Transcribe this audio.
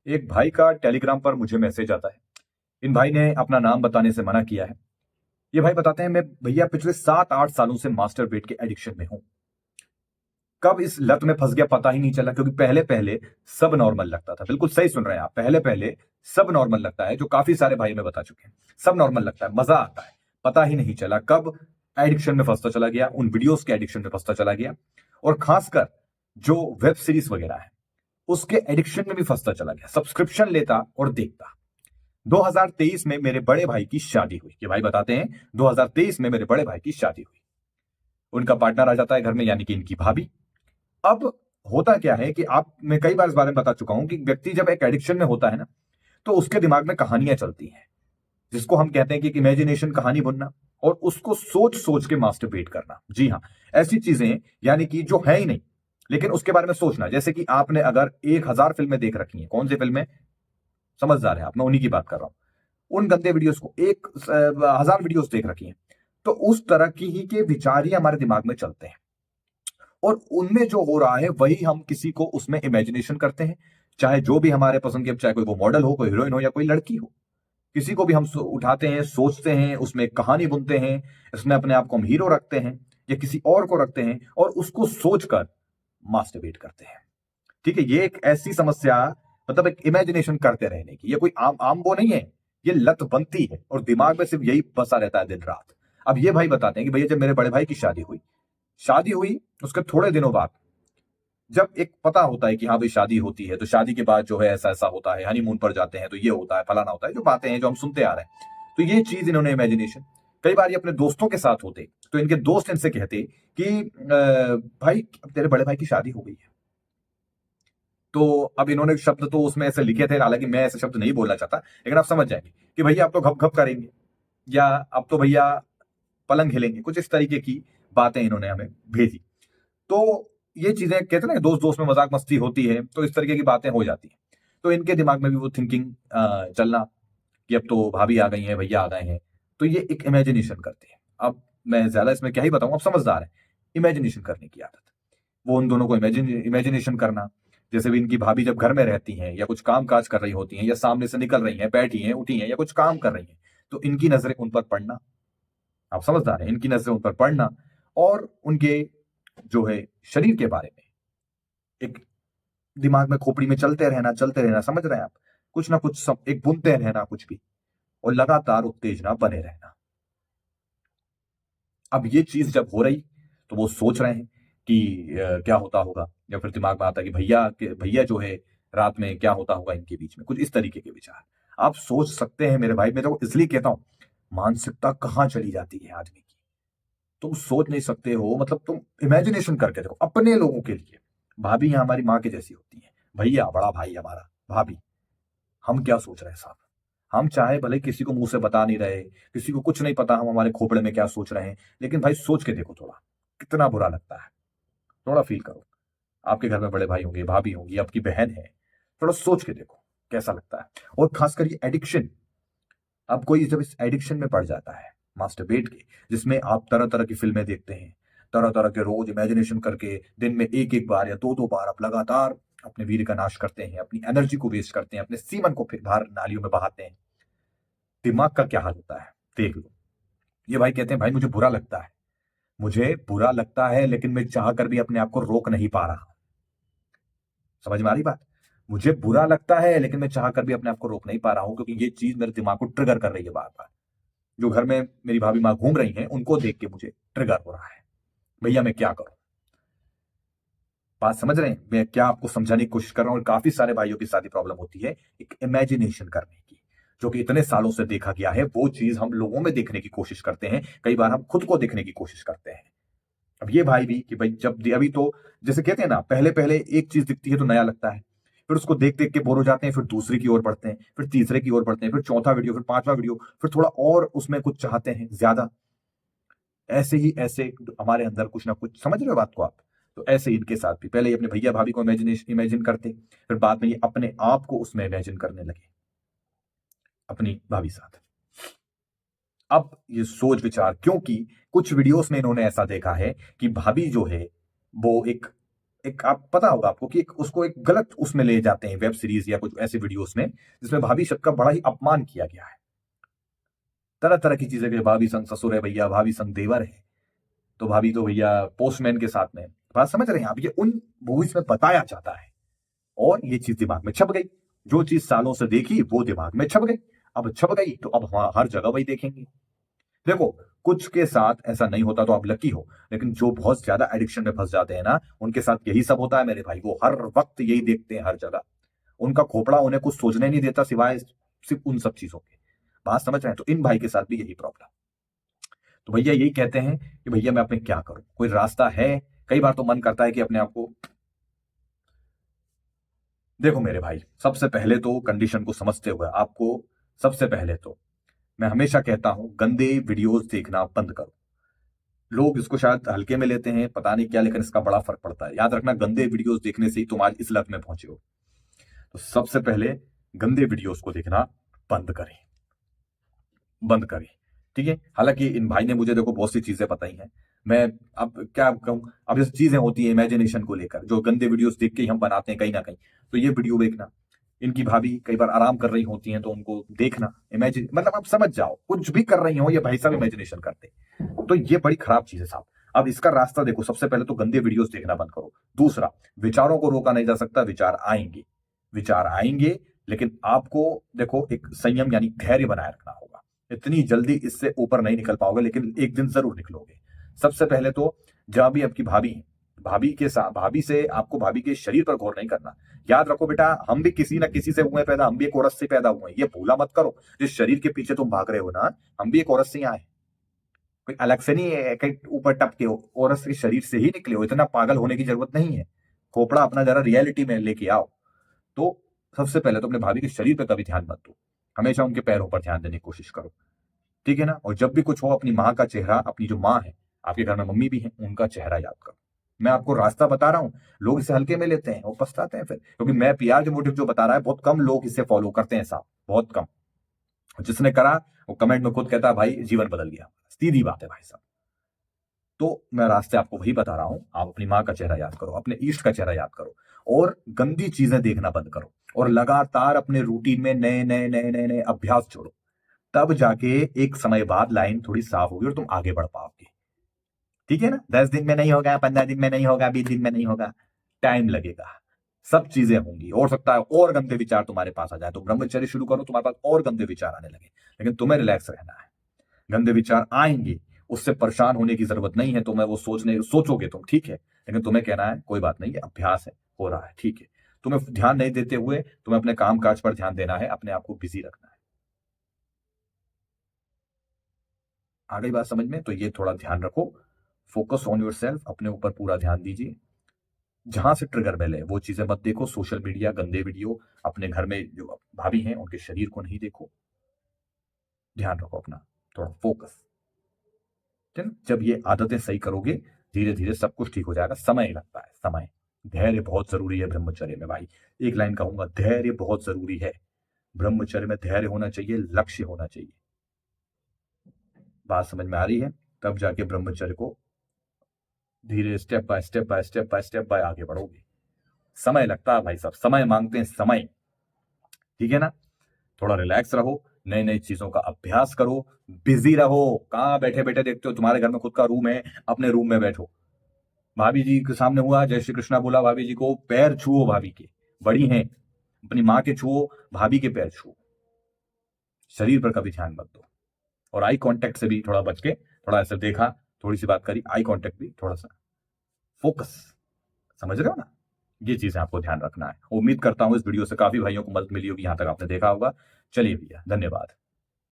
एक भाई का टेलीग्राम पर मुझे मैसेज आता है। इन भाई ने अपना नाम बताने से मना किया है। ये भाई बताते हैं, मैं भैया पिछले 7-8 सालों से मास्टरबेट के एडिक्शन में हूं। कब इस लत में फंस गया पता ही नहीं चला, क्योंकि पहले पहले सब नॉर्मल लगता था। बिल्कुल सही सुन रहे हैं आप, पहले पहले सब नॉर्मल लगता है, जो काफी सारे भाई में बता चुके हैं। सब नॉर्मल लगता है, मजा आता है। पता ही नहीं चला कब एडिक्शन में फंसता चला गया, उन वीडियोस के एडिक्शन में फंसता चला गया। और खासकर जो वेब सीरीज वगैरह है उसके एडिक्शन में भी फंसता चला गया। सब्सक्रिप्शन लेता और देखता। 2023 में मेरे बड़े भाई की शादी हुई। ये भाई बताते हैं 2023 में मेरे बड़े भाई की शादी हुई। उनका पार्टनर आ जाता है घर में, यानी कि इनकी भाभी। अब होता क्या है कि आप, मैं कई बार इस बारे में बता चुका हूं कि व्यक्ति जब एक एडिक्शन में होता है ना, तो उसके दिमाग में कहानियां चलती हैं, जिसको हम कहते हैं कि इमेजिनेशन, कहानी बुनना, और उसको सोच सोच के मास्टरबेट करना। जी हाँ, ऐसी चीजें, यानी कि जो है ही नहीं लेकिन उसके बारे में सोचना। जैसे कि आपने अगर 1000 फिल्में देख रखी हैं, कौन सी फिल्में, समझदार है आप, मैं उन्हीं की बात कर रहा हूं। उन गंदे वीडियोस को 1000 वीडियोस देख रखी हैं, तो उस तरह की ही के विचार ही हमारे दिमाग में चलते हैं। और उनमें जो हो रहा है वही हम किसी को उसमें इमेजिनेशन करते हैं। चाहे जो भी हमारे पसंद की, चाहे कोई वो मॉडल हो, कोई हीरोइन हो, या कोई लड़की हो, किसी को भी हम उठाते हैं, सोचते हैं, उसमें एक कहानी बुनते हैं। इसमें अपने आप को हम हीरो रखते हैं या किसी और को रखते हैं, और उसको सोचकर मास्टरबेट करते हैं। ठीक है, ये एक ऐसी समस्या, मतलब एक इमेजिनेशन करते रहने की, ये कोई आम आम वो नहीं है। ये लत बनती है और दिमाग में सिर्फ यही बसा रहता है दिन रात। अब ये भाई बताते हैं कि भैया जब मेरे बड़े भाई की शादी हुई उसके थोड़े दिनों बाद, जब एक पता होता है कि हाँ भाई शादी होती है, तो शादी के बाद जो है ऐसा ऐसा होता है, हनीमून पर जाते हैं तो ये होता है, फलाना होता है, जो बातें हैं जो हम सुनते आ रहे हैं। तो ये चीज इन्होंने इमेजिनेशन, कई बार ये अपने दोस्तों के साथ होते, तो इनके दोस्त इनसे कहते कि भाई अब तेरे बड़े भाई की शादी हो गई है। तो अब इन्होंने शब्द तो उसमें ऐसे लिखे थे, हालांकि मैं ऐसे शब्द नहीं बोलना चाहता, लेकिन आप समझ जाएंगे कि भैया आप तो घप घप करेंगे, या अब तो भैया पलंग हिलेंगे, कुछ इस तरीके की बातें इन्होंने हमें भेजी। तो ये चीजें कहते हैं ना, दोस्त दोस्त में मजाक मस्ती होती है, तो इस तरीके की बातें हो जाती हैं। तो इनके दिमाग में भी वो थिंकिंग चलना कि अब तो भाभी आ गई है, भैया आ गए हैं। तो ये एक इमेजिनेशन करते हैं। अब मैं ज्यादा इसमें क्या ही बताऊं, अब समझदार है। इमेजिनेशन करने की आदत, वो उन दोनों को इमेजिनेशन करना। जैसे भी इनकी भाभी जब घर में रहती हैं या कुछ काम काज कर रही होती हैं, या सामने से निकल रही हैं, बैठी हैं, उठी हैं, या कुछ काम कर रही हैं, तो इनकी नजरें उन पर पड़ना। आप समझदार हैं, इनकी नजरें उन पर पड़ना, और उनके जो है शरीर के बारे में एक दिमाग में, खोपड़ी में चलते रहना, समझ रहे हैं आप, कुछ ना कुछ सब एक बुनते रहना कुछ भी, और लगातार उत्तेजना बने रहना। अब ये चीज जब हो रही, तो वो सोच रहे हैं कि क्या होता होगा, या फिर दिमाग में आता है कि भैया जो है रात में क्या होता होगा इनके बीच में, कुछ इस तरीके के विचार आप सोच सकते हैं मेरे भाई। मैं तो इसलिए कहता हूं, मानसिकता कहां चली जाती है आदमी की, तुम सोच नहीं सकते हो। मतलब तुम इमेजिनेशन करके देखो अपने लोगों के लिए। भाभी यहाँ हमारी माँ के जैसी होती है, भैया बड़ा भाई हमारा, भाभी। हम क्या सोच रहे हैं साहब, हम चाहे भले किसी को मुंह से बता नहीं रहे, किसी को कुछ नहीं पता हम हमारे खोपड़े में क्या सोच रहे हैं, लेकिन भाई सोच के देखो थोड़ा, कितना बुरा लगता है। थोड़ा फील करो, आपके घर में बड़े भाई होंगे, भाभी होंगी, आपकी बहन है, थोड़ा सोच के देखो कैसा लगता है। और खासकर ये एडिक्शन, अब कोई जब इस एडिक्शन में पड़ जाता है मास्टरबेट के, जिसमें आप तरह तरह की फिल्में देखते हैं, तरह तरह के रोज इमेजिनेशन करके दिन में एक एक बार या दो दो बार आप लगातार अपने वीर का नाश करते हैं, अपनी एनर्जी को वेस्ट करते हैं, अपने सीमन को फिर बाहर नालियों में बहाते हैं, दिमाग का क्या हाल होता है देख लो। ये भाई कहते हैं भाई मुझे बुरा लगता है, मुझे बुरा लगता है, लेकिन मैं चाह कर भी अपने आप को रोक नहीं पा रहा। समझ में आ रही बात, मुझे बुरा लगता है लेकिन मैं चाह कर भी अपने आप को रोक नहीं पा रहा हूं, क्योंकि ये चीज मेरे दिमाग को ट्रिगर कर रही है बार बार। जो घर में मेरी भाभी माँ घूम रही हैं, उनको देख के मुझे ट्रिगर हो रहा है। भैया मैं क्या करूं, बात समझ रहे हैं मैं क्या आपको समझाने की कोशिश कर रहा हूं। और काफी सारे भाइयों की साथ प्रॉब्लम होती है एक इमेजिनेशन करने की, जो कि इतने सालों से देखा गया है। वो चीज हम लोगों में देखने की कोशिश करते हैं, कई बार हम खुद को देखने की कोशिश करते हैं। अब ये भाई भी कि भाई जब अभी तो, जैसे कहते हैं ना, पहले पहले एक चीज दिखती है तो नया लगता है, फिर उसको देख देख के बोर हो जाते हैं, फिर दूसरी की ओर बढ़ते हैं, फिर तीसरे की ओर बढ़ते हैं, फिर चौथा वीडियो, फिर पांचवा वीडियो, फिर थोड़ा और उसमें कुछ चाहते हैं ज्यादा। ऐसे ही ऐसे हमारे अंदर कुछ ना कुछ, समझ रहे हो बात को आप। तो ऐसे ही इनके साथ भी, पहले ये अपने भैया भाभी को इमेजिन करते, फिर बाद में ये अपने आप को उसमें इमेजिन करने लगे, अपनी भाभी साथ। अब ये सोच विचार, क्योंकि कुछ वीडियोस में इन्होंने ऐसा देखा है कि भाभी जो है वो एक एक आप पता होगा आपको कि उसको एक गलत उसमें ले जाते हैं, वेब सीरीज या कुछ ऐसे वीडियोस में जिसमें भाभी शब्द का बड़ा ही अपमान किया गया है। तरह तरह की चीजें कि भाभी संग ससुर है भैया, भाभी संग देवर है, तो भाभी तो भैया पोस्टमैन के साथ में। बात समझ रहे हैं आप? ये उन मूवीज में बताया जाता है और ये चीज दिमाग में छप गई। जो चीज सालों से देखी वो दिमाग में छप गई। अब छप गई तो अब हर जगह वही देखेंगे। देखो, कुछ के साथ ऐसा नहीं होता तो आप लकी हो, लेकिन जो बहुत ज्यादा एडिक्शन में फंस जाते हैं ना, उनके साथ यही सब होता है मेरे भाई। वो हर वक्त यही देखते हैं हर जगह। उनका खोपड़ा उन्हें कुछ सोचने नहीं देता सिवाय सिर्फ उन सब चीजों के। बात समझ रहे हैं? तो इन भाई के साथ भी यही प्रॉब्लम। तो भैया यही कहते हैं कि भैया मैं अपने क्या करूं, कोई रास्ता है? कई बार तो मन करता है कि अपने आप को, देखो मेरे भाई, सबसे पहले तो कंडीशन को समझते हुए आपको, सबसे पहले तो मैं हमेशा कहता हूं गंदे वीडियोस देखना बंद करो। लोग इसको शायद हल्के में लेते हैं, पता नहीं क्या, लेकिन इसका बड़ा फर्क पड़ता है। याद रखना, गंदे वीडियोस देखने से ही तुम आज इस लत में पहुंचे हो। तो सबसे पहले गंदे वीडियोस को देखना बंद करें, बंद करें। ठीक है? हालांकि इन भाई ने मुझे देखो बहुत सी चीजें बताई हैं। मैं अब क्या कहूं, अब जैसे चीजें होती है इमेजिनेशन को लेकर, जो गंदे वीडियोस देख के ही हम बनाते हैं कहीं ना कहीं। तो ये वीडियो देखना, इनकी भाभी कई बार आराम कर रही होती हैं तो उनको देखना, इमेजिन, मतलब आप समझ जाओ कुछ भी कर रही हो ये भाई साहब इमेजिनेशन करते हैं। तो ये बड़ी खराब चीज है साहब। अब इसका रास्ता देखो, सबसे पहले तो गंदे वीडियोस देखना बंद करो। दूसरा, विचारों को रोका नहीं जा सकता, विचार आएंगे, विचार आएंगे, लेकिन आपको देखो एक संयम यानी धैर्य बनाए रखना होगा। इतनी जल्दी इससे ऊपर नहीं निकल पाओगे, लेकिन एक दिन जरूर निकलोगे। सबसे पहले तो जहां भी आपकी भाभी है, भाभी के साथ, भाभी से आपको भाभी के शरीर पर गौर नहीं करना। याद रखो बेटा, हम भी किसी ना किसी से हुए पैदा, हम भी एक औरत से पैदा हुए हैं, ये भूला मत करो। जिस शरीर के पीछे तुम भाग रहे हो ना, हम भी एक औरत से ही आए, कोई अलग से नहीं है, कहीं ऊपर टपके हो, औरत के शरीर से ही निकले हो। इतना पागल होने की जरूरत नहीं है। खोपड़ा अपना जरा रियलिटी में लेके आओ। तो सबसे पहले तो अपने भाभी के शरीर पर कभी ध्यान मत दो, हमेशा उनके पैरों पर ध्यान देने की कोशिश करो। ठीक है ना? और जब भी कुछ हो, अपनी माँ का चेहरा, अपनी जो माँ है, आपके घर में मम्मी भी है, उनका चेहरा याद करो। मैं आपको रास्ता बता रहा हूं, लोग इसे हल्के में लेते हैं और पछताते हैं फिर, क्योंकि मैं पीआर के मोटिव जो बता रहा है, बहुत कम लोग इसे फॉलो करते हैं साहब, बहुत कम। जिसने करा वो कमेंट में खुद कहता है भाई जीवन बदल गया। सीधी बात है भाई साहब। तो मैं रास्ते आपको वही बता रहा हूं, आप अपनी माँ का चेहरा याद करो, अपने ईष्ट का चेहरा याद करो, और गंदी चीजें देखना बंद करो, और लगातार अपने रूटीन में नए नए नए नए नए अभ्यास जोड़ो। तब जाके एक समय बाद लाइन थोड़ी साफ होगी और तुम आगे बढ़ पाओगे। ठीक है ना? 10 दिन में नहीं होगा, 15 दिन में नहीं होगा, 20 दिन में नहीं होगा, टाइम लगेगा। सब चीजें होंगी, हो सकता है और गंदे विचार तुम्हारे पास आ जाए, तो ब्रह्मचर्य शुरू करो, तुम्हारे पास और गंदे विचार आने लगे, लेकिन तुम्हें रिलैक्स रहना है। गंदे विचार आएंगे, उससे परेशान होने की जरूरत नहीं है। तुम्हें वो सोचोगे तुम, ठीक है, लेकिन तुम्हें कहना है कोई बात नहीं, ये अभ्यास है, हो रहा है, ठीक है। तुम्हें ध्यान नहीं देते हुए तुम्हें अपने काम काज पर ध्यान देना है, अपने आप को बिजी रखना है। आ गई बात समझ में? तो ये थोड़ा ध्यान रखो। फोकस ऑन योर सेल्फ, अपने ऊपर पूरा ध्यान दीजिए। जहां से ट्रिगर बेल है वो चीजें मत देखो, सोशल मीडिया, गंदे वीडियो, अपने घर में जो भाभी हैं उनके शरीर को नहीं देखो। ध्यान रखो अपना, थोड़ा फोकस। ठीक है? जब ये आदतें सही करोगे, धीरे धीरे सब कुछ ठीक हो जाएगा। समय लगता है, समय। धैर्य बहुत जरूरी है ब्रह्मचर्य में भाई। एक लाइन कहूंगा, धैर्य बहुत जरूरी है ब्रह्मचर्य में। धैर्य होना चाहिए, लक्ष्य होना चाहिए। बात समझ में आ रही है? तब जाके ब्रह्मचर्य को धीरे, step by step by step by step by आगे बढ़ोगे। समय लगता है भाई साहब, समय मांगते हैं समय। ठीक है ना? थोड़ा रिलैक्स रहो, नई नई चीजों का अभ्यास करो, बिजी रहो। कहां बैठे बैठे देखते हो? तुम्हारे घर में खुद का रूम है, अपने रूम में बैठो। भाभी जी के सामने हुआ, जय श्री कृष्णा बोला, भाभी जी को पैर छुओ, भाभी के बड़ी हैं, अपनी माँ के छुओ, भाभी के पैर छुओ। शरीर पर कभी ध्यान मत दो। और आई कांटेक्ट से भी थोड़ा बच के, थोड़ा ऐसे देखा, थोड़ी सी बात करी, आई कांटेक्ट भी थोड़ा सा फोकस। समझ रहे हो ना? ये चीजें आपको ध्यान रखना है। उम्मीद करता हूं इस वीडियो से काफी भाइयों को मदद मिली होगी, यहां तक आपने देखा होगा। चलिए भैया, धन्यवाद।